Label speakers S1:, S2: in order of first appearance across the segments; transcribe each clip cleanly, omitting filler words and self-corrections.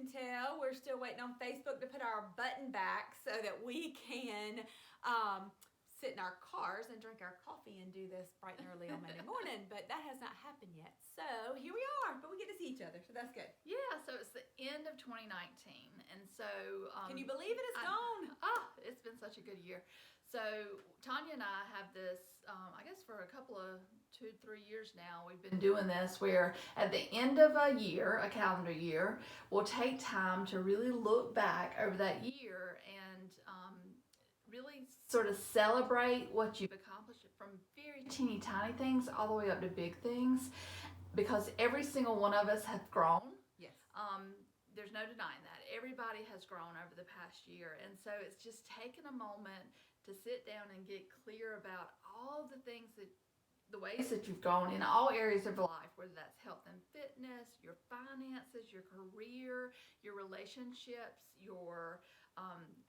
S1: can tell, we're still waiting on Facebook to put our button back so that we can sit in our cars and drink our coffee and do this bright and early on Monday morning, but that has not happened yet. So here we are, but we get to see each other, so that's good.
S2: Yeah, so it's the end of 2019, and so
S1: can you believe it? It's gone.
S2: It's been such a good year. So Tonya and I have this, I guess for a couple of 2-3 years now, we've been doing this where at the end of a year, a calendar year, we'll take time to really look back over that year and really sort of celebrate what you've accomplished, from very teeny tiny things all the way up to big things, because every single one of us have grown.
S1: Yes.
S2: There's no denying that. Everybody has grown over the past year, and so it's just taking a moment to sit down and get clear about all the things the ways that you've grown in all areas of life, whether that's health and fitness, your finances, your career, your relationships, your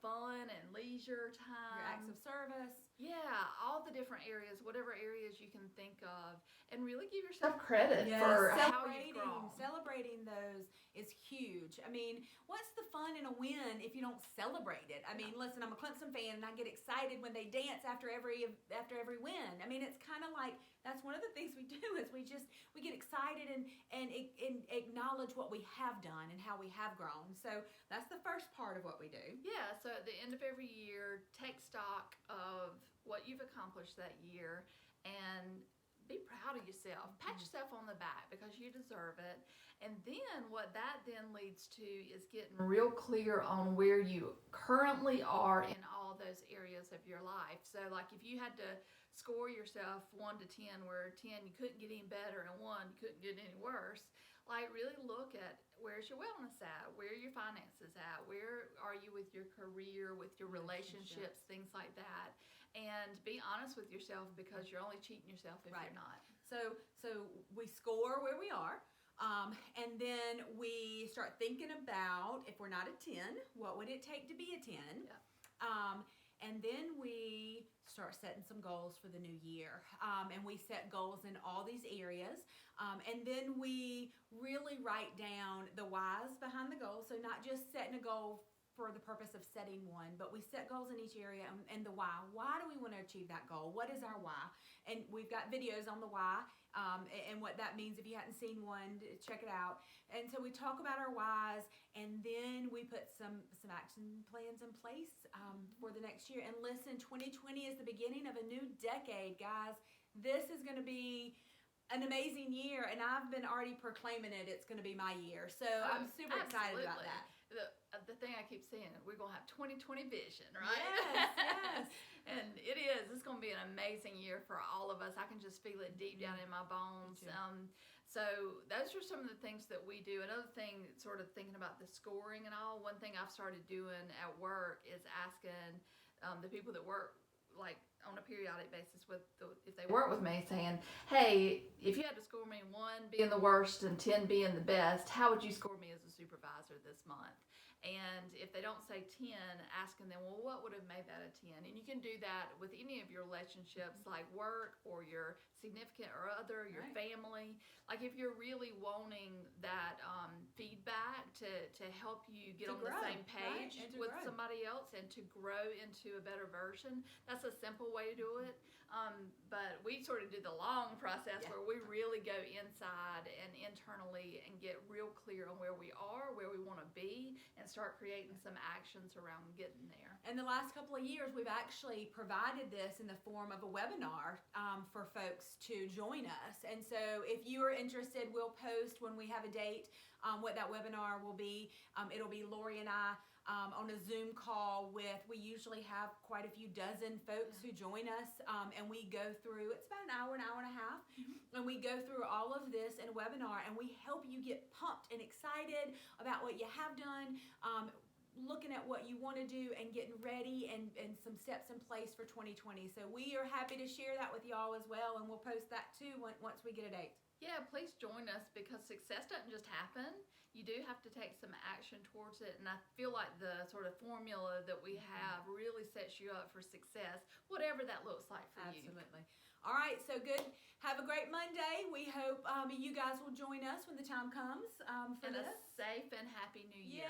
S2: fun and leisure time,
S1: your acts of service.
S2: Yeah, all the different areas, whatever areas you can think of, and really give yourself credit for how you've grown.
S1: Celebrating those is huge. I mean, what's the fun in a win if you don't celebrate it? I mean, listen, I'm a Clemson fan, and I get excited when they dance after every win. I mean, it's kind of like that's one of the things we do is we get excited and acknowledge what we have done and how we have grown. So that's the first part of what we do.
S2: Yeah, so at the end of every year, take stock of what you've accomplished that year and be proud of yourself. Pat yourself on the back because you deserve it. And then what that then leads to is getting real clear on where you currently are in all those areas of your life. So like if you had to score yourself 1 to 10, where 10 you couldn't get any better and 1 you couldn't get any worse, like really look at where's your wellness at, where are your finances at, where are you with your career, with your relationships, things like that, and be honest with yourself, because you're only cheating yourself if you're not.
S1: So we score where we are, and then we start thinking about, if we're not a 10, what would it take to be a 10?
S2: Yeah.
S1: And then we start setting some goals for the new year. And we set goals in all these areas. And then we really write down the whys behind the goals. So not just setting a goal for the purpose of setting one, but we set goals in each area and the why. Why do we want to achieve that goal? What is our why? And we've got videos on the why and what that means. If you hadn't seen one, check it out. And so we talk about our whys, and then we put some action plans in place for the next year. And listen, 2020 is the beginning of a new decade, guys. This is going to be an amazing year, and I've been already proclaiming it's going to be my year. So I'm super excited about that.
S2: The thing I keep saying, we're going to have 2020 vision, right?
S1: Yes.
S2: And it is. It's going to be an amazing year for all of us. I can just feel it deep down in my bones. So those are some of the things that we do. Another thing, sort of thinking about the scoring and all, one thing I've started doing at work is asking the people that work like on a periodic basis if they work with me, saying, hey, if you had to score me 1 being the worst and 10 being the best, how would you score me as a supervisor this month? And if they don't say 10, asking them, well, what would have made that a 10? And you can do that with any of your relationships, like work or your significant or other, your family. Like if you're really wanting that feedback to help you get on the same page with somebody else and to grow into a better version, that's a simple way to do it. But we sort of do the long process where we really go inside and internally and get real clear on where we are, where we want to be, and start creating some actions around getting there.
S1: And the last couple of years, we've actually provided this in the form of a webinar for folks to join us. And so if you are interested, we'll post when we have a date what that webinar will be. It'll be Lori and I on a Zoom call we usually have quite a few dozen folks who join us, and we go through, it's about an hour and a half, and we go through all of this in a webinar, and we help you get pumped and excited about what you have done, looking at what you want to do and getting ready and some steps in place for 2020. So we are happy to share that with y'all as well, and we'll post that too once we get a date.
S2: Yeah, please join us, because success doesn't just happen. You do have to take some action towards it, and I feel like the sort of formula that we have really sets you up for success, whatever that looks like for you.
S1: Absolutely. All right, so good. Have a great Monday. We hope you guys will join us when the time comes for this.
S2: A safe and happy New Year.